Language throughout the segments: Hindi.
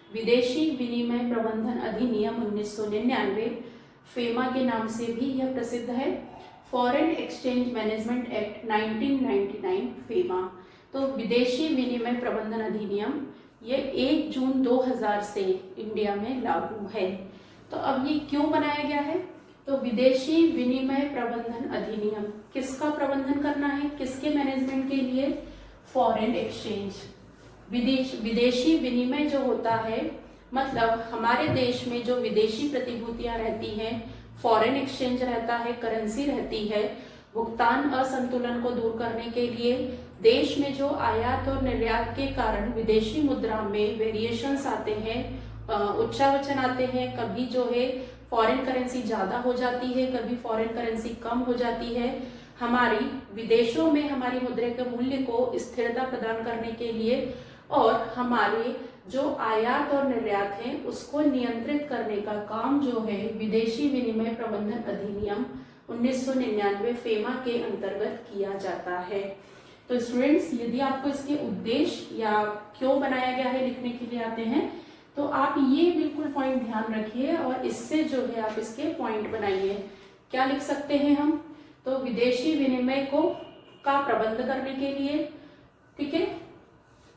विदेशी विनिमय प्रबंधन अधिनियम 1999 फेमा के नाम से भी यह प्रसिद्ध है। Foreign exchange management act 1999 FEMA. तो विदेशी विनिमय प्रबंधन अधिनियम ये 1 जून 2000 से इंडिया में लागू है। तो अब ये क्यों बनाया गया है? तो विदेशी विनिमय प्रबंधन अधिनियम किसका प्रबंधन करना है, किसके मैनेजमेंट के लिए? फॉरेन एक्सचेंज, विदेशी विनिमय जो होता है, मतलब हमारे देश में जो विदेशी प्रतिभूतियां रहती हैं, फॉरेन एक्सचेंज रहता है, करेंसी रहती है, भुगतान असंतुलन को दूर करने के लिए देश में जो आयात और निर्यात के कारण विदेशी मुद्रा में वेरिएशंस आते हैं, उच्चावचन आते हैं, कभी जो है फॉरेन करेंसी ज्यादा हो जाती है, कभी फॉरेन करेंसी कम हो जाती है, हमारी विदेशों में हमारी मुद्रा के मूल्य को स्थिरता प्रदान करने के लिए और हमारे जो आयात और निर्यात है उसको नियंत्रित करने का काम जो है विदेशी विनिमय प्रबंधन अधिनियम 1999 फेमा के अंतर्गत किया जाता है। तो स्टूडेंट्स, यदि आपको इसके उद्देश्य या क्यों बनाया गया है लिखने के लिए आते हैं तो आप ये बिल्कुल पॉइंट ध्यान रखिए और इससे जो है आप इसके पॉइंट बनाइए। क्या लिख सकते हैं हम? तो विदेशी विनिमय का प्रबंध करने के लिए, ठीक है,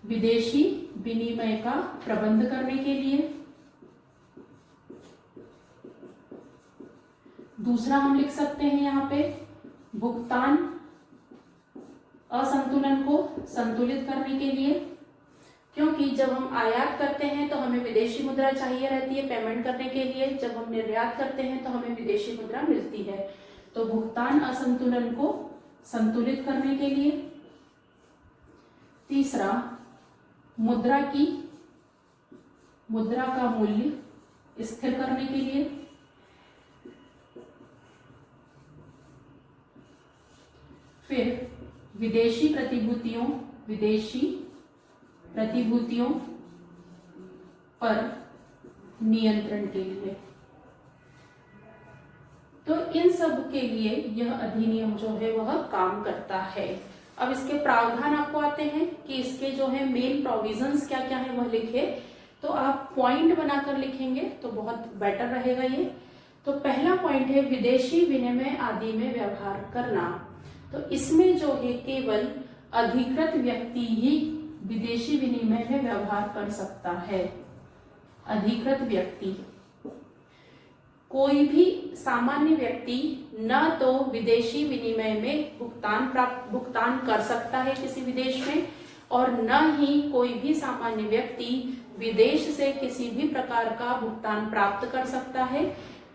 विदेशी विनिमय का प्रबंध करने के लिए। दूसरा हम लिख सकते हैं यहाँ पे भुगतान असंतुलन को संतुलित करने के लिए, क्योंकि जब हम आयात करते हैं तो हमें विदेशी मुद्रा चाहिए रहती है पेमेंट करने के लिए, जब हम निर्यात करते हैं तो हमें विदेशी मुद्रा मिलती है। तो भुगतान असंतुलन को संतुलित करने के लिए। तीसरा, मुद्रा का मूल्य स्थिर करने के लिए। फिर विदेशी प्रतिभूतियों पर नियंत्रण के लिए। तो इन सब के लिए यह अधिनियम जो है वह काम करता है। अब इसके प्रावधान आपको आते हैं कि इसके जो है मेन प्रोविजंस क्या क्या है वह लिखे। तो आप पॉइंट बनाकर लिखेंगे तो बहुत बेटर रहेगा ये। तो पहला पॉइंट है विदेशी विनिमय आदि में व्यवहार करना। तो इसमें जो है केवल अधिकृत व्यक्ति ही विदेशी विनिमय में व्यवहार कर सकता है। अधिकृत व्यक्ति, कोई भी सामान्य व्यक्ति न तो विदेशी विनिमय में भुगतान कर सकता है किसी विदेश में, और न ही कोई भी सामान्य व्यक्ति विदेश से किसी भी प्रकार का भुगतान प्राप्त कर सकता है।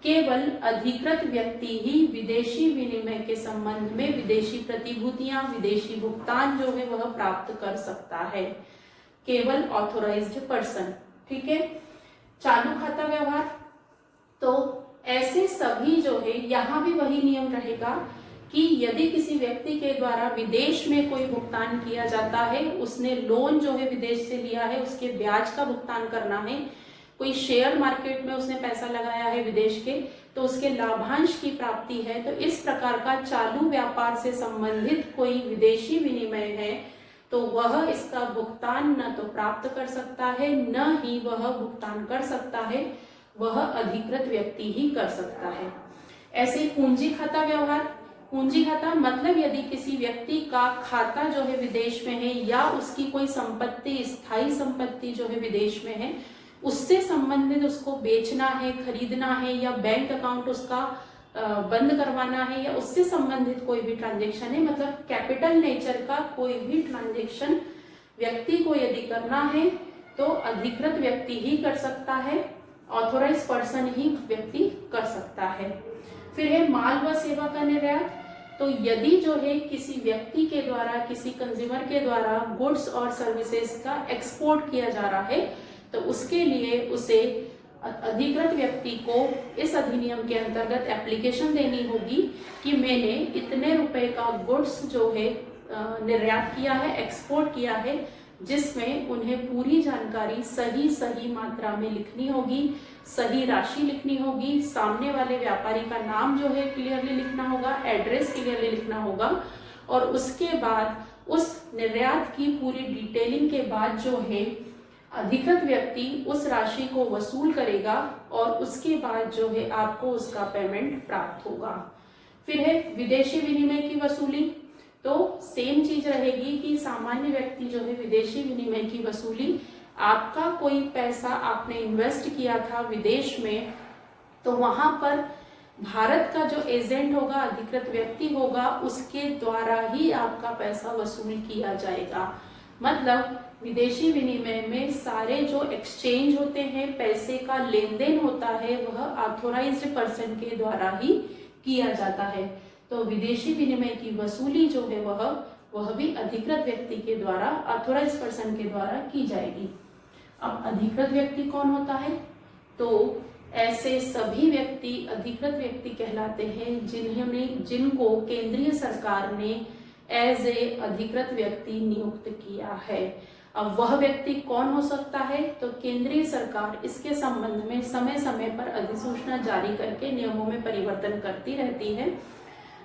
केवल अधिकृत व्यक्ति ही विदेशी विनिमय के संबंध में विदेशी प्रतिभूतियां, विदेशी भुगतान जो है वह प्राप्त कर सकता है। केवल ऑथोराइज्ड पर्सन, ठीक है। चालू खाता व्यवहार, तो ऐसे सभी जो है यहाँ भी वही नियम रहेगा कि यदि किसी व्यक्ति के द्वारा विदेश में कोई भुगतान किया जाता है, उसने लोन जो है विदेश से लिया है उसके ब्याज का भुगतान करना है, कोई शेयर मार्केट में उसने पैसा लगाया है विदेश के तो उसके लाभांश की प्राप्ति है, तो इस प्रकार का चालू व्यापार से संबंधित कोई विदेशी विनिमय है तो वह इसका भुगतान न तो प्राप्त कर सकता है न ही वह भुगतान कर सकता है, वह अधिकृत व्यक्ति ही कर सकता है। ऐसे पूंजी खाता व्यवहार, पूंजी खाता मतलब यदि किसी व्यक्ति का खाता जो है विदेश में है या उसकी कोई संपत्ति, स्थायी संपत्ति जो है विदेश में है, उससे संबंधित उसको बेचना है, खरीदना है या बैंक अकाउंट उसका बंद करवाना है या उससे संबंधित कोई भी ट्रांजैक्शन है, मतलब कैपिटल नेचर का कोई भी ट्रांजैक्शन व्यक्ति को यदि करना है तो अधिकृत व्यक्ति ही कर सकता है, ऑथोराइज पर्सन ही व्यक्ति कर सकता है। फिर है माल व सेवा का निर्यात। तो यदि जो है किसी व्यक्ति के द्वारा, किसी कंज्यूमर के द्वारा गुड्स और सर्विसेज का एक्सपोर्ट किया जा रहा है तो उसके लिए उसे अधिकृत व्यक्ति को इस अधिनियम के अंतर्गत एप्लीकेशन देनी होगी कि मैंने इतने रुपए का गुड्स जो है निर्यात किया है, एक्सपोर्ट किया है, जिसमें उन्हें पूरी जानकारी सही मात्रा में लिखनी होगी, सही राशि लिखनी होगी, सामने वाले व्यापारी का नाम जो है क्लियरली लिखना होगा, एड्रेस क्लियरली लिखना होगा, और उसके बाद उस निर्यात की पूरी डिटेलिंग के बाद जो है अधिकृत व्यक्ति उस राशि को वसूल करेगा और उसके बाद जो है आपको उसका पेमेंट प्राप्त होगा। फिर है विदेशी विनिमय की वसूली। तो सेम चीज रहेगी कि सामान्य व्यक्ति जो है विदेशी विनिमय की वसूली, आपका कोई पैसा आपने इन्वेस्ट किया था विदेश में, तो वहां पर भारत का जो एजेंट होगा, अधिकृत व्यक्ति होगा, उसके द्वारा ही आपका पैसा वसूल किया जाएगा। मतलब विदेशी विनिमय में सारे जो एक्सचेंज होते हैं, पैसे का लेन देन होता है, वह ऑथोराइज्ड पर्सन के द्वारा ही किया जाता है। तो विदेशी विनिमय की वसूली जो है वह भी अधिकृत व्यक्ति के द्वारा, ऑथोराइज्ड पर्सन के द्वारा की जाएगी। अब अधिकृत व्यक्ति कौन होता है? तो ऐसे सभी व्यक्ति अधिकृत व्यक्ति कहलाते हैं जिनको केंद्रीय सरकार ने एज ए अधिकृत व्यक्ति नियुक्त किया है। अब वह व्यक्ति कौन हो सकता है? तो केंद्रीय सरकार इसके संबंध में समय समय पर अधिसूचना जारी करके नियमों में परिवर्तन करती रहती है।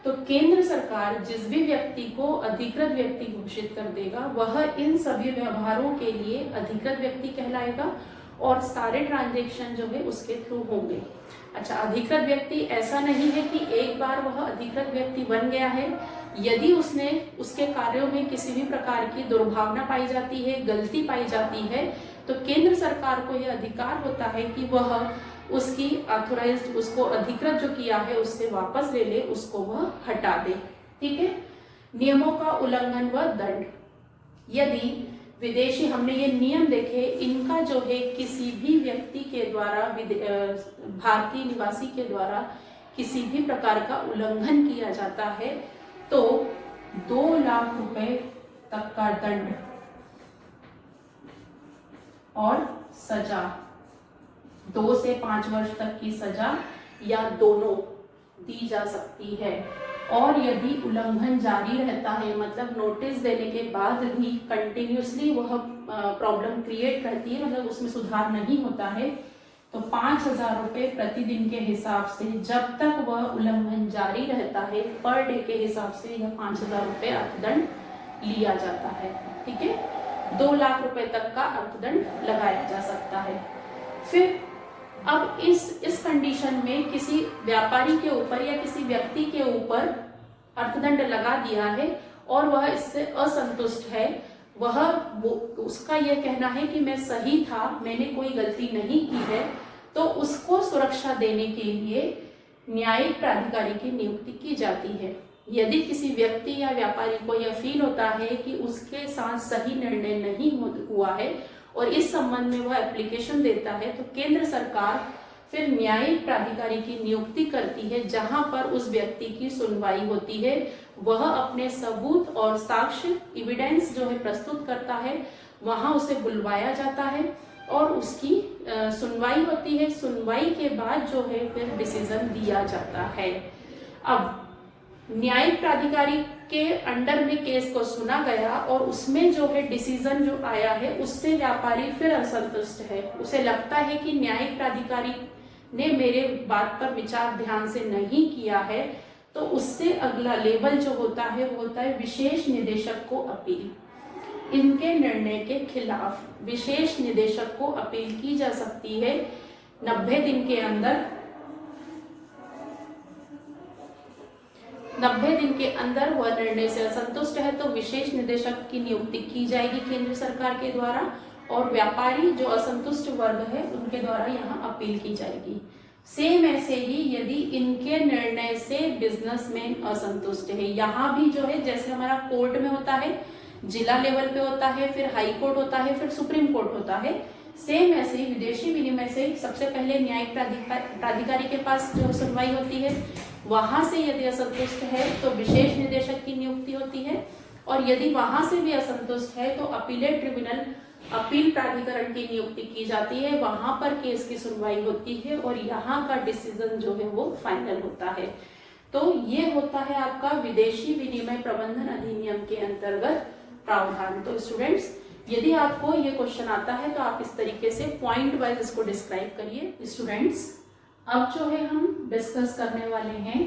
तो केंद्र सरकार जिस भी व्यक्ति को अधिकृत व्यक्ति घोषित कर देगा, वह इन सभी व्यवहारों के लिए अधिकृत व्यक्ति कहलाएगा और सारे ट्रांजैक्शन जो है उसके थ्रू होंगे। अच्छा, अधिकृत व्यक्ति ऐसा नहीं है कि एक बार वह अधिकृत व्यक्ति बन गया है, यदि उसके कार्यों में किसी भी प्रकार की दुर्भावना पाई जाती है, गलती पाई जाती है, तो केंद्र सरकार को यह अधिकार होता है कि वह उसकी ऑथोराइज्ड, उसको अधिकृत जो किया है उससे वापस ले ले, उसको वह हटा दे। ठीक है। नियमों का उल्लंघन व दंड। यदि विदेशी, हमने ये नियम देखे, इनका जो है किसी भी व्यक्ति के द्वारा, भारतीय निवासी के द्वारा किसी भी प्रकार का उल्लंघन किया जाता है तो 2 लाख रुपए तक का दंड और सजा, 2 से 5 वर्ष तक की सजा या दोनों दी जा सकती है। और यदि उल्लंघन जारी रहता है, मतलब नोटिस देने के बाद भी कंटिन्यूसली वह प्रॉब्लम क्रिएट रहती है, मतलब उसमें सुधार नहीं होता है, तो 5,000 रुपए प्रतिदिन के हिसाब से, जब तक वह उल्लंघन जारी रहता है, पर डे के हिसाब से यह 5,000 रुपए अर्थदंड लिया जाता है। ठीक है। 2 लाख रुपए तक का अर्थदंड लगाया जा सकता है। फिर अब इस कंडीशन में किसी व्यापारी के ऊपर या किसी व्यक्ति के ऊपर अर्थदंड लगा दिया है और वह इससे असंतुष्ट है, उसका यह कहना है कि मैं सही था, मैंने कोई गलती नहीं की है, तो उसको सुरक्षा देने के लिए न्यायिक प्राधिकारी की नियुक्ति की जाती है। यदि किसी व्यक्ति या व्यापारी को यह फील होता है कि उसके साथ सही निर्णय नहीं हुआ है और इस संबंध में वह एप्लीकेशन देता है, तो केंद्र सरकार फिर न्यायिक प्राधिकारी की नियुक्ति करती है, जहां पर उस व्यक्ति की सुनवाई होती है। वह अपने सबूत और साक्ष्य, एविडेंस जो है प्रस्तुत करता है, वहां उसे बुलवाया जाता है और उसकी सुनवाई होती है। सुनवाई के बाद जो है फिर डिसीजन दिया जाता है। अब न्यायिक प्राधिकारी के अंडर में केस को सुना गया और उसमें जो है डिसीजन जो आया है, उससे व्यापारी फिर असंतुष्ट है। उसे लगता है कि न्यायिक प्राधिकारी ने मेरे बात पर विचार ध्यान से नहीं किया है, तो उससे अगला लेवल जो होता है वो होता है विशेष निदेशक को अपील। इनके निर्णय के खिलाफ विशेष निदेशक को अपील की जा सकती है 90 दिन के अंदर। 90 दिन के अंदर वह निर्णय से असंतुष्ट है तो विशेष निदेशक की नियुक्ति की जाएगी केंद्र सरकार के द्वारा, और व्यापारी जो असंतुष्ट वर्ग है उनके द्वारा यहाँ अपील की जाएगी। सेम ऐसे ही यदि इनके निर्णय से बिजनेसमैन असंतुष्ट है, यहाँ भी जो है जैसे हमारा कोर्ट में होता है, जिला लेवल पे होता है, फिर हाई कोर्ट होता है, फिर सुप्रीम कोर्ट होता है, सेम ऐसे ही विदेशी विनिमय से सबसे पहले न्यायिक प्राधिकारी के पास जो सुनवाई होती है, वहां से यदि असंतुष्ट है तो विशेष निदेशक की नियुक्ति होती है, और यदि वहां से भी असंतुष्ट है तो अपीलेट ट्रिब्यूनल, अपील प्राधिकरण की नियुक्ति की जाती है। वहां पर केस की सुनवाई होती है और यहाँ का डिसीजन जो है वो फाइनल होता है। तो ये होता है आपका विदेशी विनिमय प्रबंधन अधिनियम के अंतर्गत प्रावधान। तो स्टूडेंट्स, यदि आपको ये क्वेश्चन आता है तो आप इस तरीके से पॉइंट वाइज इसको डिस्क्राइब करिए। स्टूडेंट्स, अब जो है हम डिस्कस करने वाले हैं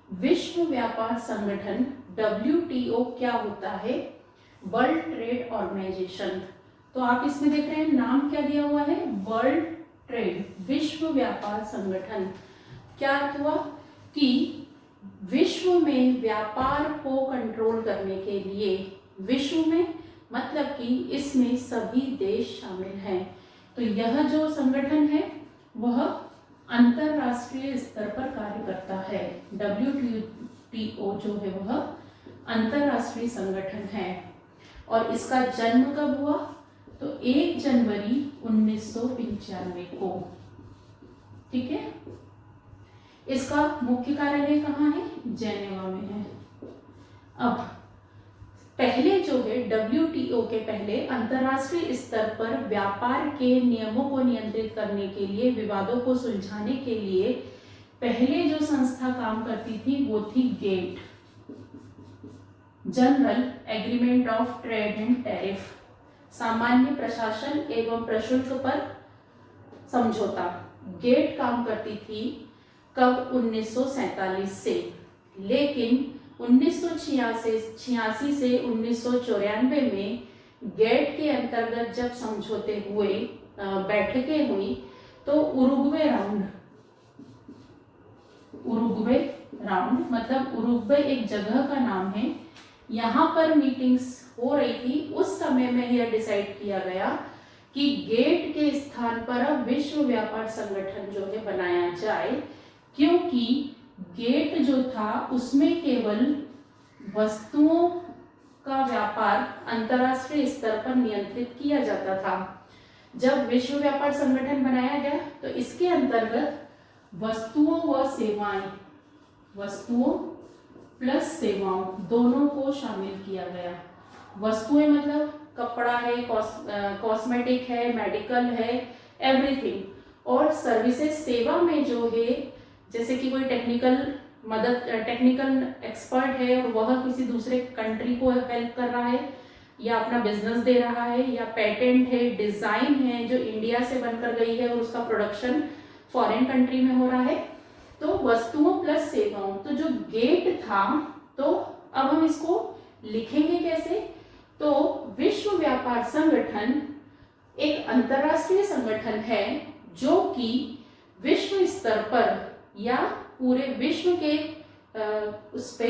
विश्व व्यापार संगठन WTO क्या होता है, वर्ल्ड ट्रेड ऑर्गेनाइजेशन। तो आप इसमें देख रहे हैं नाम क्या दिया हुआ है, वर्ल्ड ट्रेड, विश्व व्यापार संगठन। क्या अर्थ हुआ कि विश्व में व्यापार को कंट्रोल करने के लिए, विश्व में मतलब कि इसमें सभी देश शामिल हैं। तो यह जो संगठन है वह अंतरराष्ट्रीय स्तर पर कार्य करता है। WTO जो है वह अंतरराष्ट्रीय संगठन है। और इसका जन्म कब हुआ, तो 1 जनवरी 1995 को। ठीक है, इसका मुख्य कार्यालय कहाँ है, जेनेवा में है। अब पहले जो है WTO के पहले अंतरराष्ट्रीय स्तर पर व्यापार के नियमों को नियंत्रित करने के लिए, विवादों को सुलझाने के लिए पहले जो संस्था काम करती थी वो थी GATT, general agreement of trade and tariff, सामान्य प्रशासन एवं प्रशुल्क पर समझौता। गेट काम करती थी कब, 1947 से, लेकिन 1986 से 1994 में गेट के अंतर्गत जब समझौते हुए, बैठकें हुई, तो उरुग्वे राउंड मतलब उरुग्वे एक जगह का नाम है, यहाँ पर मीटिंग्स हो रही थी। उस समय में यह डिसाइड किया गया कि गेट के स्थान पर अब विश्व व्यापार संगठन जो है बनाया जाए, क्योंकि गेट जो था उसमें केवल वस्तुओं का व्यापार अंतर्राष्ट्रीय स्तर पर नियंत्रित किया जाता था। जब विश्व व्यापार संगठन बनाया गया तो इसके अंतर्गत वस्तुओं व सेवाएं, वस्तुओं प्लस सेवाओं दोनों को शामिल किया गया। वस्तुएं मतलब कपड़ा है, कॉस्मेटिक है, मेडिकल है, एवरीथिंग। और सर्विसेज, सेवा में जो है जैसे कि कोई टेक्निकल एक्सपर्ट है और वह किसी दूसरे कंट्री को हेल्प कर रहा है या अपना बिजनेस दे रहा है, या पेटेंट है, डिजाइन है जो इंडिया से बनकर गई है और उसका प्रोडक्शन फॉरेन कंट्री में हो रहा है, तो वस्तुओं प्लस सेवाओं। तो जो गेट था, तो अब हम इसको लिखेंगे कैसे, तो विश्व व्यापार संगठन एक अंतरराष्ट्रीय संगठन है जो कि विश्व स्तर पर या पूरे विश्व के उस पे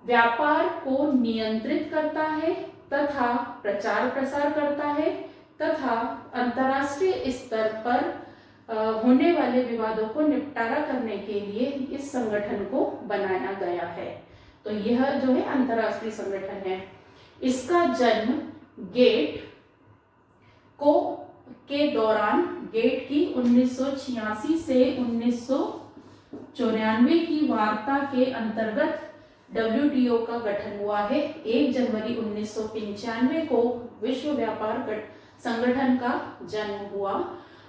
व्यापार को नियंत्रित करता है तथा प्रचार प्रसार करता है तथा अंतरराष्ट्रीय स्तर पर होने वाले विवादों को निपटारा करने के लिए इस संगठन को बनाया गया है। तो यह जो है अंतरराष्ट्रीय संगठन है। इसका जन्म गेट के दौरान, गेट की 1986 से 1994 की वार्ता के अंतर्गत WTO का गठन हुआ है। 1 जनवरी 1995 को विश्व व्यापार संगठन का जन्म हुआ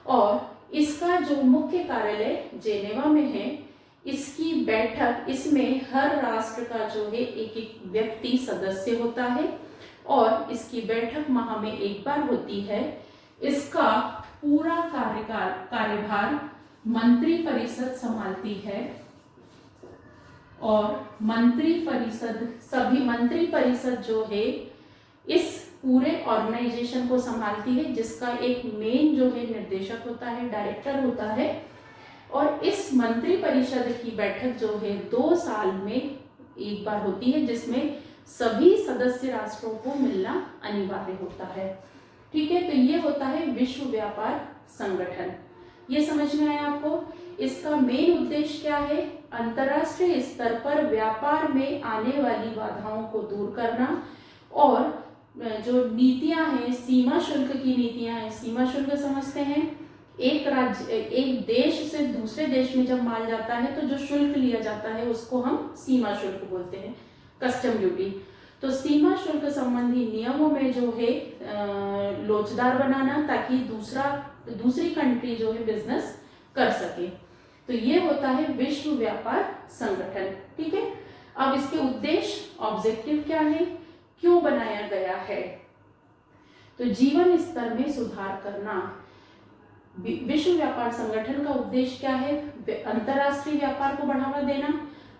और इसका जो मुख्य कार्यालय जेनेवा में है। इसकी बैठक, इसमें हर राष्ट्र का जो है एक एक व्यक्ति सदस्य होता है और इसकी बैठक माह में एक बार होती है। इसका पूरा कार्यभार मंत्री परिषद संभालती है और सभी मंत्री परिषद जो है इस पूरे ऑर्गेनाइजेशन को संभालती है, जिसका एक मेन जो है निर्देशक होता है, डायरेक्टर होता है। और इस मंत्री परिषद की बैठक जो है 2 साल में एक बार होती है, जिसमें सभी सदस्य राष्ट्रों को मिलना अनिवार्य होता है। ठीक है, तो ये होता है विश्व व्यापार संगठन। ये समझ में आया आपको? इसका मेन उद्देश्य क्या है? अंतर्राष्ट्रीय स्तर पर व्यापार में आने वाली बाधाओं को दूर करना और जो नीतियां हैं, सीमा शुल्क की नीतियां हैं। सीमा शुल्क समझते हैं, एक देश से दूसरे देश में जब माल जाता है तो जो शुल्क लिया जाता है उसको हम सीमा शुल्क बोलते हैं, कस्टम ड्यूटी। तो सीमा शुल्क संबंधी नियमों में जो है लोचदार बनाना, ताकि दूसरी कंट्री जो है बिजनेस कर सके। तो ये होता है विश्व व्यापार संगठन। ठीक है, अब इसके उद्देश्य, ऑब्जेक्टिव क्या है, क्यों बनाया गया है? तो जीवन स्तर में सुधार करना। विश्व व्यापार संगठन का उद्देश्य क्या है? अंतरराष्ट्रीय व्यापार को बढ़ावा देना।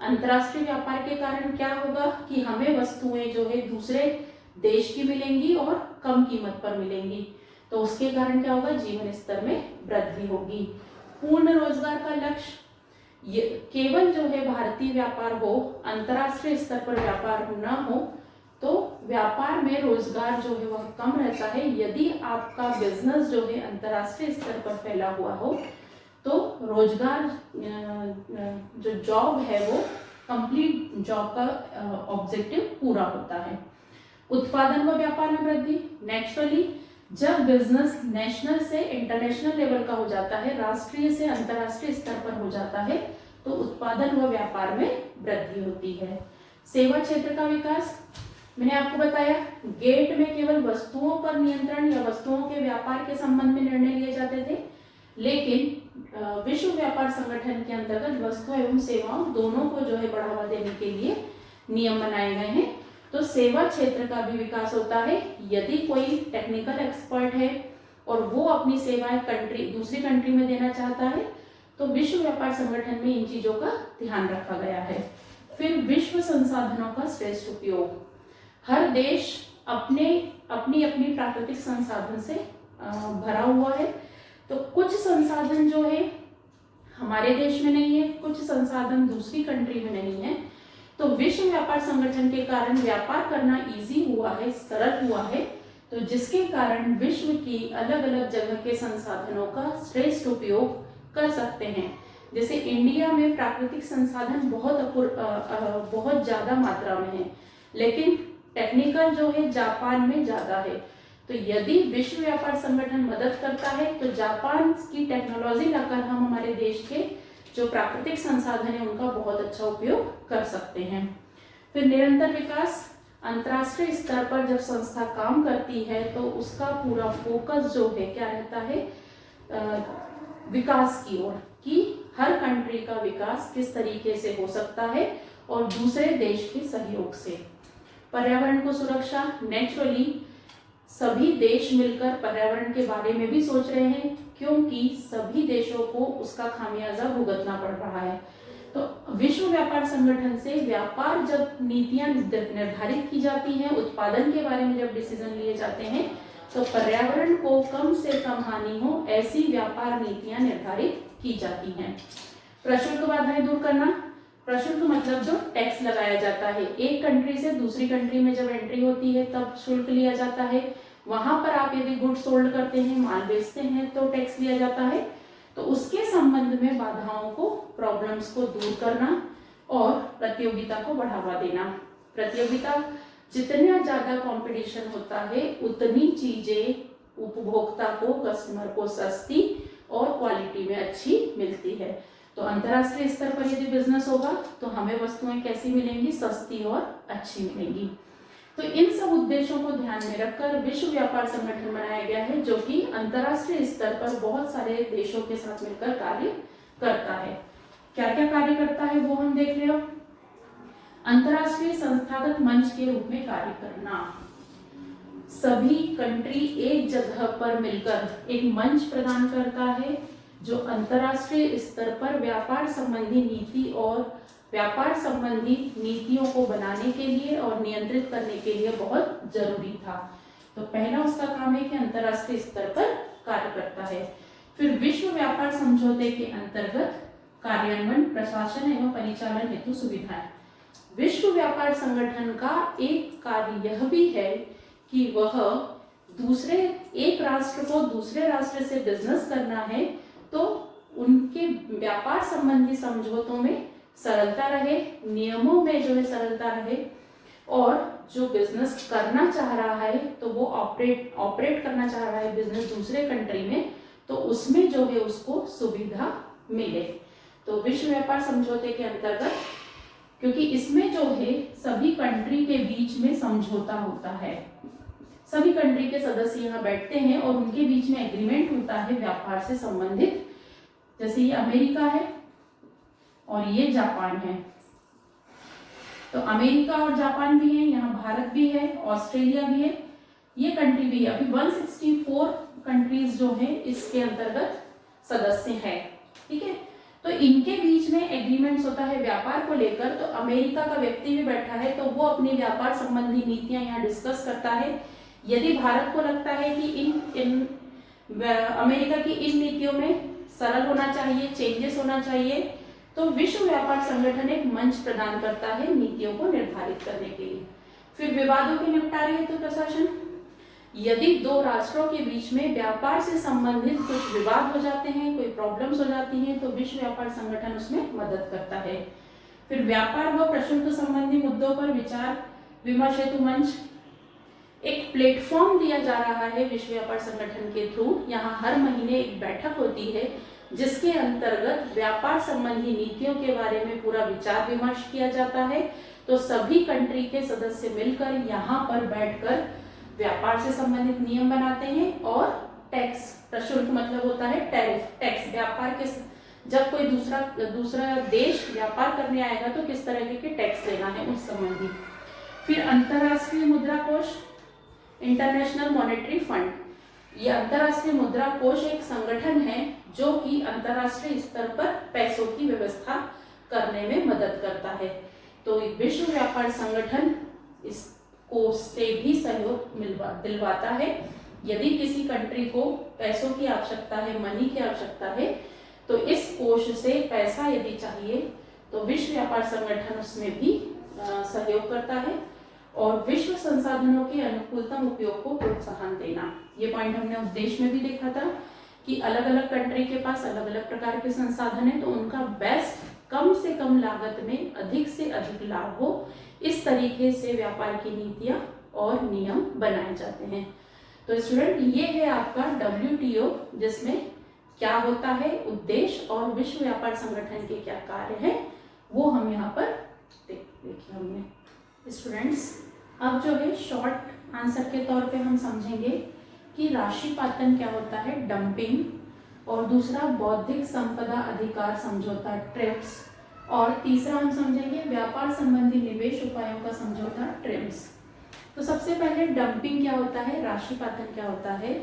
अंतरराष्ट्रीय व्यापार के कारण क्या होगा कि हमें वस्तुएं जो है दूसरे देश की मिलेंगी और कम कीमत पर मिलेंगी, तो उसके कारण क्या होगा, जीवन स्तर में वृद्धि होगी। पूर्ण रोजगार का लक्ष्य, ये केवल जो है भारतीय व्यापार हो, अंतर्राष्ट्रीय स्तर पर व्यापार न हो, तो व्यापार में रोजगार जो है वह कम रहता है। यदि आपका बिजनेस जो है अंतर्राष्ट्रीय स्तर पर फैला हुआ हो तो रोजगार जो जॉब है वो कंप्लीट जॉब का ऑब्जेक्टिव पूरा होता है। उत्पादन व व्यापार में वृद्धि, नेचुरली जब बिजनेस नेशनल से इंटरनेशनल लेवल का हो जाता है, राष्ट्रीय से अंतर्राष्ट्रीय स्तर पर हो जाता है, तो उत्पादन व व्यापार में वृद्धि होती है। सेवा क्षेत्र का विकास, मैंने आपको बताया गेट में केवल वस्तुओं पर नियंत्रण या वस्तुओं के व्यापार के संबंध में निर्णय लिए जाते थे, लेकिन विश्व व्यापार संगठन के अंतर्गत वस्तु एवं सेवाओं दोनों को जो है बढ़ावा देने के लिए नियम बनाए गए हैं। तो सेवा क्षेत्र का भी विकास होता है। यदि कोई टेक्निकल एक्सपर्ट है और वो अपनी सेवाएं दूसरी कंट्री में देना चाहता है, तो विश्व व्यापार संगठन में इन चीजों का ध्यान रखा गया है। फिर विश्व संसाधनों का श्रेष्ठ उपयोग, हर देश अपनी अपनी प्राकृतिक संसाधन से भरा हुआ है, तो कुछ संसाधन जो है हमारे देश में नहीं है, कुछ संसाधन दूसरी कंट्री में नहीं है, तो विश्व व्यापार संगठन के कारण व्यापार करना इजी हुआ है, सरल हुआ है, तो जिसके कारण विश्व की अलग अलग जगह के संसाधनों का श्रेष्ठ उपयोग कर सकते हैं। जैसे इंडिया में प्राकृतिक संसाधन बहुत ज्यादा मात्रा में है, लेकिन टेक्निकल जो है जापान में ज्यादा है। तो यदि विश्व व्यापार संगठन मदद करता है तो जापान की टेक्नोलॉजी लाकर हम हमारे देश के जो प्राकृतिक संसाधन है उनका बहुत अच्छा उपयोग कर सकते हैं। फिर निरंतर विकास, अंतर्राष्ट्रीय स्तर पर जब संस्था काम करती है तो उसका पूरा फोकस जो है क्या रहता है, विकास की ओर, कि हर कंट्री का विकास किस तरीके से हो सकता है और दूसरे देश के सहयोग से। पर्यावरण को सुरक्षा, नेचुरली सभी देश मिलकर पर्यावरण के बारे में भी सोच रहे हैं, क्योंकि सभी देशों को उसका खामियाजा भुगतना पड़ रहा है। तो विश्व व्यापार संगठन से व्यापार जब नीतियां निर्धारित की जाती हैं, उत्पादन के बारे में जब डिसीजन लिए जाते हैं, तो पर्यावरण को कम से कम हानि हो ऐसी व्यापार नीतियां निर्धारित की जाती हैं। प्रशुल्क बाधाएं दूर करना, प्रशुल्क मतलब जो टैक्स लगाया जाता है, एक कंट्री से दूसरी कंट्री में जब एंट्री होती है तब शुल्क लिया जाता है। वहां पर आप यदि गुड्स सोल्ड करते हैं, माल बेचते हैं, तो टैक्स लिया जाता है। तो उसके संबंध में बाधाओं को, प्रॉब्लम्स को दूर करना और प्रतियोगिता को बढ़ावा देना। प्रतियोगिता, जितना ज्यादा कंपटीशन होता है उतनी चीजें उपभोक्ता को, कस्टमर को सस्ती और क्वालिटी में अच्छी मिलती है। तो अंतर्राष्ट्रीय स्तर पर यदि बिजनेस होगा तो हमें वस्तुएं कैसी मिलेंगी, सस्ती और अच्छी मिलेंगी। तो इन सब उद्देश्यों को ध्यान में रखकर विश्व व्यापार संगठन बनाया गया है, जो कि अंतर्राष्ट्रीय स्तर पर बहुत सारे देशों के साथ मिलकर कार्य करता है। क्या क्या कार्य करता है वो हम देख ले। अंतर्राष्ट्रीय संस्थागत मंच के रूप में कार्य करना, सभी कंट्री एक जगह पर मिलकर एक मंच प्रदान करता है जो अंतर्राष्ट्रीय स्तर पर व्यापार संबंधी नीति और व्यापार संबंधी नीतियों को बनाने के लिए और नियंत्रित करने के लिए बहुत जरूरी था। तो पहला उसका काम है कि अंतर्राष्ट्रीय स्तर पर कार्य करता है। फिर विश्व व्यापार समझौते के अंतर्गत कार्यान्वयन, प्रशासन एवं परिचालन हेतु सुविधाएं। विश्व व्यापार संगठन का एक कार्य यह भी है कि वह एक राष्ट्र को दूसरे राष्ट्र से बिजनेस करना है तो उनके व्यापार संबंधी समझौतों में सरलता रहे, नियमों में जो है सरलता रहे, और जो बिजनेस करना चाह रहा है तो वो ऑपरेट करना चाह रहा है बिजनेस दूसरे कंट्री में, तो उसमें जो है उसको सुविधा मिले। तो विश्व व्यापार समझौते के अंतर्गत, क्योंकि इसमें जो है सभी कंट्री के बीच में समझौता होता है, सभी कंट्री के सदस्य यहाँ बैठते हैं और उनके बीच में एग्रीमेंट होता है व्यापार से संबंधित। जैसे ये अमेरिका है और ये जापान है, तो अमेरिका और जापान भी है, यहाँ भारत भी है, ऑस्ट्रेलिया भी है, ये कंट्री भी है। अभी 164 कंट्रीज जो है इसके अंतर्गत सदस्य हैं, ठीक है। तो इनके बीच में एग्रीमेंट्स होता है व्यापार को लेकर। तो अमेरिका का व्यक्ति भी बैठा है तो वो अपनी व्यापार संबंधी नीतियां यहाँ डिस्कस करता है यदि भारत को लगता है कि इन अमेरिका की इन नीतियों में सरल होना चाहिए, चेंजेस होना चाहिए, तो विश्व व्यापार संगठन एक मंच प्रदान करता है नीतियों को निर्धारित करने के लिए। फिर विवादों के निपटारे हेतु प्रशासन, यदि दो राष्ट्रों के बीच में व्यापार से संबंधित कुछ विवाद हो जाते हैं, कोई प्रॉब्लम्स हो जाती हैं, तो विश्व व्यापार संगठन उसमें मदद करता है। फिर व्यापार व प्रशुल्क संबंधी मुद्दों पर विचार विमर्श हेतु मंच, एक प्लेटफॉर्म दिया जा रहा है विश्व व्यापार संगठन के थ्रू। यहाँ हर महीने एक बैठक होती है जिसके अंतर्गत व्यापार संबंधी नीतियों के बारे में पूरा विचार विमर्श किया जाता है। तो सभी कंट्री के सदस्य मिलकर यहाँ पर बैठकर व्यापार से संबंधित नियम बनाते हैं और टैक्स, प्रशुल्क मतलब होता है टैरिफ, टैक्स, व्यापार के जब कोई दूसरा देश व्यापार करने आएगा तो किस तरह के टैक्स लेना है उस संबंधी। फिर अंतरराष्ट्रीय मुद्रा कोष, इंटरनेशनल मॉनेटरी फंड, यह अंतरराष्ट्रीय मुद्रा कोष एक संगठन है जो कि अंतरराष्ट्रीय स्तर पर पैसों की व्यवस्था करने में मदद करता है। तो विश्व व्यापार संगठन इस कोष से भी सहयोग दिलवाता है। यदि किसी कंट्री को पैसों की आवश्यकता है, मनी की आवश्यकता है, तो इस कोष से पैसा यदि चाहिए तो विश्व व्यापार संगठन उसमें भी सहयोग करता है। और विश्व संसाधनों के अनुकूलतम उपयोग को प्रोत्साहन देना, ये पॉइंट हमने उद्देश्य में भी देखा था कि अलग अलग कंट्री के पास अलग अलग प्रकार के संसाधन है, तो उनका बेस्ट कम से कम लागत में अधिक से अधिक लाभ हो, इस तरीके से व्यापार की नीतियां और नियम बनाए जाते हैं। तो स्टूडेंट, ये है आपका WTO, जिसमें क्या होता है, उद्देश्य और विश्व व्यापार संगठन के क्या कार्य हैं, वो हम यहाँ पर देखिए हमने। स्टूडेंट्स, अब जो है शॉर्ट आंसर के तौर पे हम समझेंगे कि राशिपातन क्या होता है, डंपिंग, और दूसरा बौद्धिक संपदा अधिकार समझौता ट्रिप्स, और तीसरा हम समझेंगे व्यापार संबंधी निवेश उपायों का समझौता ट्रिम्स। तो सबसे पहले डंपिंग क्या होता है, राशिपातन क्या होता है,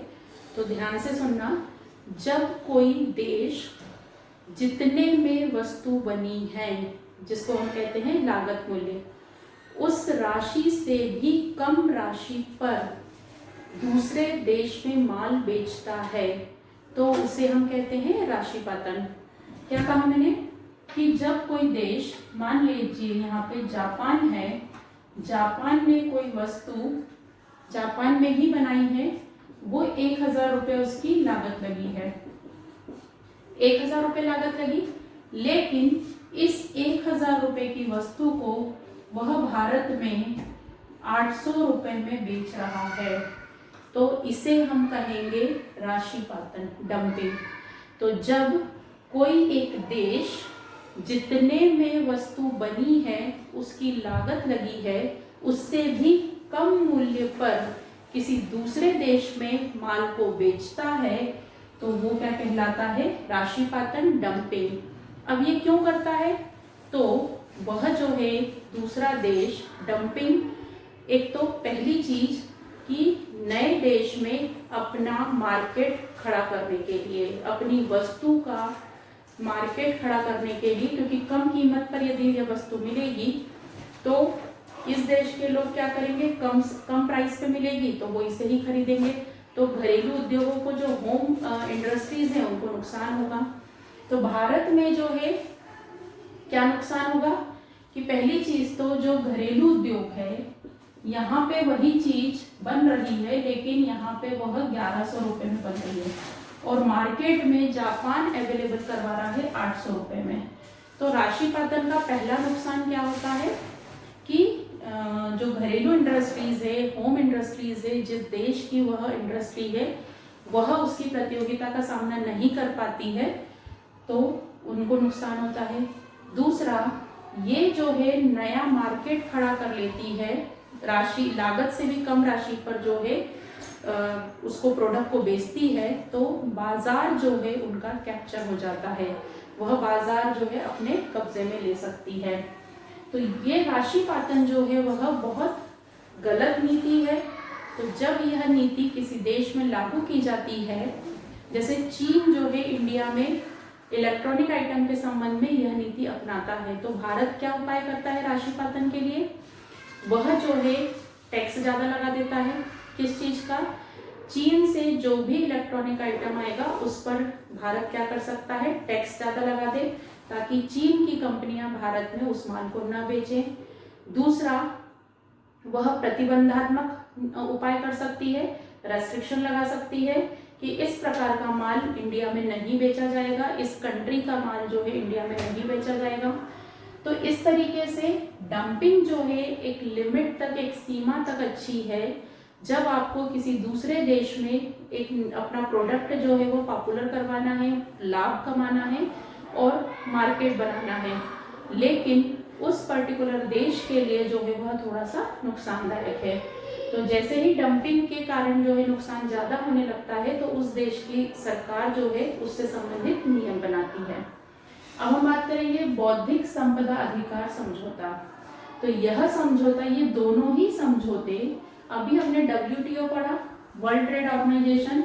तो ध्यान से सुनना। जब कोई देश जितने में वस्तु बनी है, जिसको हम कहते हैं लागत मूल्य, उस राशि से भी कम राशि पर दूसरे देश में माल बेचता है, तो उसे हम कहते हैं राशिपातन। क्या कहा मैंने कि जब कोई देश, मान लीजिए यहाँ पे जापान है, जापान ने कोई वस्तु जापान में ही बनाई है, वो 1000 रुपये उसकी लागत लगी है, 1000 रुपये लागत लगी, लेकिन इस 1000 रुपये की वस्तु को वह भारत में 800 रुपये में बेच रहा है, तो इसे हम कहेंगे राशिपातन, डंपिंग। तो जब कोई एक देश जितने में वस्तु बनी है, उसकी लागत लगी है, उससे भी कम मूल्य पर किसी दूसरे देश में माल को बेचता है, तो वो क्या कहलाता है, राशिपातन, डंपिंग। अब ये क्यों करता है, तो वह जो है दूसरा देश डंपिंग, एक तो पहली चीज कि नए देश में अपना मार्केट खड़ा करने के लिए, अपनी वस्तु का मार्केट खड़ा करने के लिए, क्योंकि कम कीमत पर यदि यह वस्तु मिलेगी तो इस देश के लोग क्या करेंगे, कम प्राइस पे मिलेगी तो वो इसे ही खरीदेंगे। तो घरेलू उद्योगों को, जो होम इंडस्ट्रीज हैं, उनको नुकसान होगा। तो भारत में जो है क्या नुकसान होगा कि पहली चीज तो जो घरेलू उद्योग है, यहाँ पे वही चीज बन रही है, लेकिन यहाँ पे वह 1100 रुपये में बन रही है, और मार्केट में जापान अवेलेबल करवा रहा है 800 रुपये में। तो राशिपातन का पहला नुकसान क्या होता है कि जो घरेलू इंडस्ट्रीज है, होम इंडस्ट्रीज है, जिस देश की वह इंडस्ट्री है, वह उसकी प्रतियोगिता का सामना नहीं कर पाती है, तो उनको नुकसान होता है। दूसरा, ये जो है नया मार्केट खड़ा कर लेती है, राशि लागत से भी कम राशि पर जो है उसको प्रोडक्ट को बेचती है, तो बाजार जो है उनका कैप्चर हो जाता है, वह बाजार जो है अपने कब्जे में ले सकती है। तो ये राशिपातन जो है वह बहुत गलत नीति है। तो जब यह नीति किसी देश में लागू की जाती है, जैसे चीन जो है इंडिया में इलेक्ट्रॉनिक आइटम के संबंध में यह नीति अपनाता है, तो भारत क्या उपाय करता है राशिपातन के लिए, वह जो है टैक्स ज़्यादा लगा देता है, किस चीज का? चीन से जो भी इलेक्ट्रॉनिक आइटम आएगा उस पर भारत क्या कर सकता है? टैक्स ज्यादा लगा दे, ताकि चीन की कंपनियां भारत में उस माल को न बेचें। दूसरा, वह प्रतिबंधात्मक उपाय कर सकती है, रेस्ट्रिक्शन लगा सकती है कि इस प्रकार का माल इंडिया में नहीं बेचा जाएगा, इस कंट्री का माल जो है इंडिया में नहीं बेचा जाएगा। तो इस तरीके से डंपिंग जो है एक लिमिट तक, एक सीमा तक अच्छी है। जब आपको किसी दूसरे देश में एक अपना प्रोडक्ट जो है वो पॉपुलर करवाना है, लाभ कमाना है और मार्केट बनाना है, लेकिन उस पर्टिकुलर देश के लिए जो है वह थोड़ा सा नुकसानदायक है। तो जैसे ही डंपिंग के कारण जो है नुकसान ज्यादा होने लगता है तो उस देश की सरकार जो है उससे संबंधित नियम बनाती है। अब हम बात करेंगे बौद्धिक संपदा अधिकार समझौता। तो यह समझौता, ये दोनों ही समझौते, अभी हमने WTO पढ़ा, वर्ल्ड ट्रेड ऑर्गेनाइजेशन,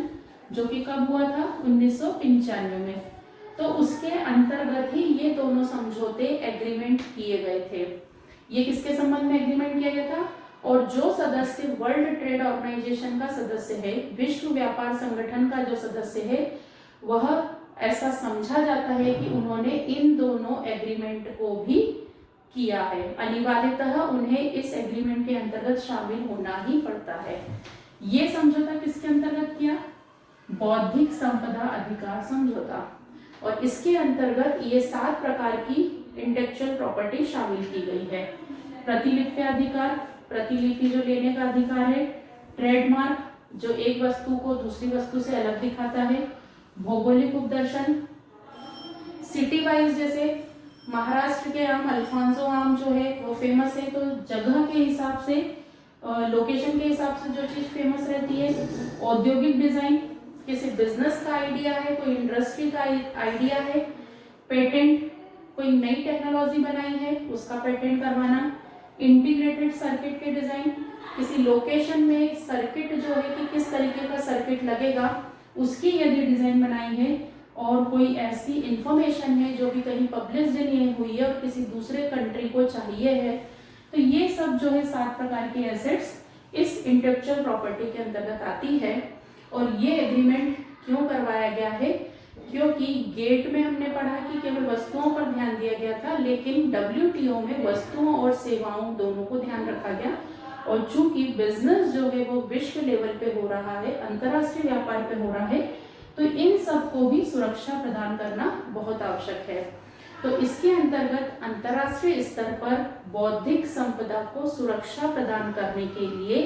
जो कि कब हुआ था? 1995 में। तो उसके अंतर्गत ही ये दोनों समझौते एग्रीमेंट किए गए थे। ये किसके संबंध में एग्रीमेंट किया गया था? और जो सदस्य वर्ल्ड ट्रेड ऑर्गेनाइजेशन का सदस्य है, विश्व व्यापार संगठन का जो सदस्य है, वह ऐसा समझा जाता है कि उन्होंने इन दोनों एग्रीमेंट को भी किया है, अनिवार्यतः उन्हें इस एग्रीमेंट के अंतर्गत शामिल होना ही पड़ता है। ये समझौता किसके अंतर्गत किया? बौद्धिक संपदा अधिकार समझौता। और इसके अंतर्गत ये 7 प्रकार की इंटेलेक्चुअल प्रॉपर्टी शामिल की गई है। प्रतिलिपि अधिकार, प्रतिलिपि जो लेने का अधिकार है। ट्रेडमार्क, जो एक वस्तु को दूसरी वस्तु से अलग दिखाता है। भौगोलिक उपदर्शन, सिटी वाइज, जैसे महाराष्ट्र के आम, अल्फांसो आम जो है वो फेमस है, तो जगह के हिसाब से, लोकेशन के हिसाब से जो चीज फेमस रहती है। औद्योगिक डिजाइन, किसी बिजनेस का आइडिया है, कोई इंडस्ट्री का आइडिया है। पेटेंट, कोई नई टेक्नोलॉजी बनाई है उसका पेटेंट करवाना। इंटीग्रेटेड सर्किट के डिजाइन, किसी लोकेशन में सर्किट जो है कि किस तरीके का सर्किट लगेगा उसकी यदि डिजाइन बनाई है, और कोई ऐसी इंफॉर्मेशन है जो कि कहीं पब्लिश नहीं हुई है और किसी दूसरे कंट्री को चाहिए है, तो ये सब जो है 7 प्रकार के एसेट्स इस इंटेलेक्चुअल प्रॉपर्टी के अंतर्गत आती है। और ये एग्रीमेंट क्यों करवाया गया है? क्योंकि गेट में हमने पढ़ा कि केवल वस्तुओं पर ध्यान दिया गया था, लेकिन WTO में वस्तुओं और सेवाओं दोनों को ध्यान रखा गया। और चूंकि बिजनेस जो है वो विश्व लेवल पे हो रहा है, अंतरराष्ट्रीय व्यापार पे हो रहा है, तो इन सब को भी सुरक्षा प्रदान करना बहुत आवश्यक है। तो इसके अंतर्गत अंतरराष्ट्रीय स्तर पर बौद्धिक संपदा को सुरक्षा प्रदान करने के लिए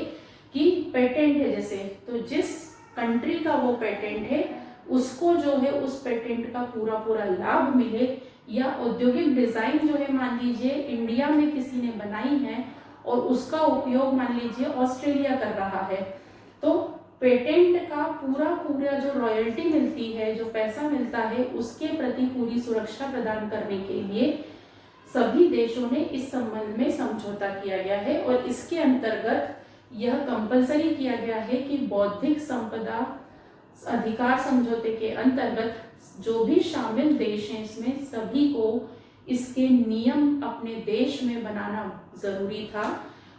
कि पेटेंट है जैसे, तो जिस कंट्री का वो पेटेंट है उसको जो है उस पेटेंट का पूरा लाभ मिले, या औद्योगिक डिजाइन जो है मान लीजिए इंडिया में किसी ने बनाई है और उसका उपयोग मान लीजिए ऑस्ट्रेलिया कर रहा है, तो पेटेंट का पूरा जो रॉयल्टी मिलती है, जो पैसा मिलता है, उसके प्रति पूरी सुरक्षा प्रदान करने के लिए सभी देशों ने इस संबंध में समझौता किया गया है। और इसके अंतर्गत यह कंपलसरी किया गया है कि बौद्धिक संपदा अधिकार समझौते के अंतर्गत जो भी शामिल देश हैं इसमें सभी को इसके नियम अपने देश में बनाना जरूरी था।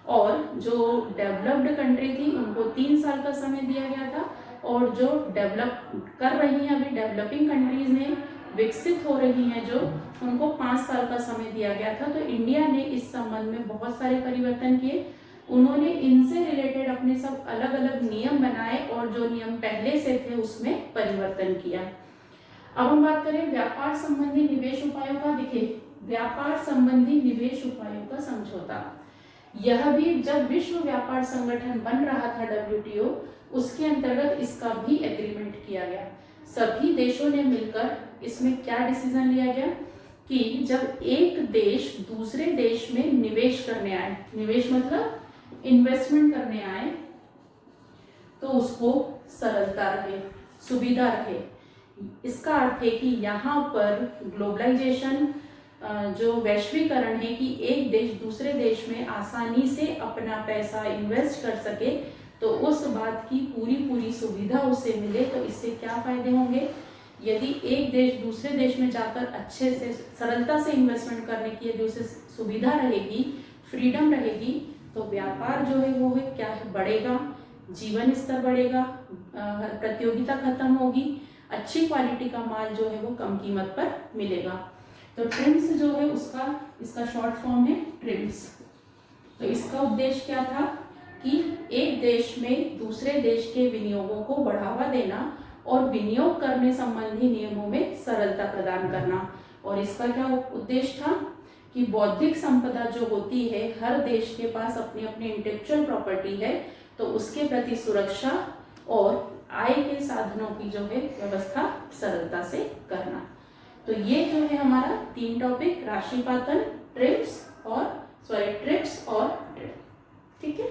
और जो डेवलप्ड कंट्री थी उनको 3 साल का समय दिया गया था, और जो डेवलप कर रही हैं, अभी डेवलपिंग कंट्रीज हैं, विकसित हो रही हैं जो, उनको 5 साल का समय दिया गया था। तो इंडिया ने इस संबंध में बहुत सारे परिवर्तन किए। उन्होंने इनसे रिलेटेड अपने सब अलग अलग नियम बनाए और जो नियम पहले से थे उसमें परिवर्तन किया। अब हम बात करें व्यापार संबंधी निवेश उपायों का। देखिए, व्यापार संबंधी निवेश उपायों का समझौता, यह भी जब विश्व व्यापार संगठन बन रहा था WTO, उसके अंतर्गत इसका भी एग्रीमेंट किया गया। सभी देशों ने मिलकर इसमें क्या डिसीजन लिया गया कि जब एक देश दूसरे देश में निवेश करने आए, निवेश मतलब इन्वेस्टमेंट करने आए, तो उसको सरलता रहे, सुविधा रहे। इसका अर्थ है कि यहाँ पर ग्लोबलाइजेशन, जो वैश्वीकरण है कि एक देश दूसरे देश में आसानी से अपना पैसा इन्वेस्ट कर सके, तो उस बात की पूरी सुविधा उसे मिले। तो इससे क्या फायदे होंगे? यदि एक देश दूसरे देश में जाकर अच्छे से सरलता से इन्वेस्टमेंट करने की यदि उसे सुविधा रहेगी, फ्रीडम रहेगी, तो व्यापार जो है वो है क्या बढ़ेगा, जीवन स्तर बढ़ेगा, प्रतियोगिता खत्म होगी, अच्छी क्वालिटी का माल जो है वो कम कीमत पर मिलेगा। तो ट्रिम्स जो है इसका शॉर्ट फॉर्म है ट्रिम्स। तो इसका उद्देश्य क्या था कि एक देश में दूसरे देश के विनियोगों को बढ़ावा देना और विनियोग करने संबंधी नियमों में सरलता प्रदान करना। और इसका क्या उद्देश्य था कि बौद्धिक संपदा जो होती है, हर देश के पास अपनी अपनी इंटेलेक्चुअल प्रॉपर्टी है, तो उसके प्रति सुरक्षा और आय के साधनों की जो है व्यवस्था सरलता से करना। तो ये जो है हमारा 3 टॉपिक, राशिपातन, ट्रिप्स और ट्रिप्स और ट्रेड। ठीक है।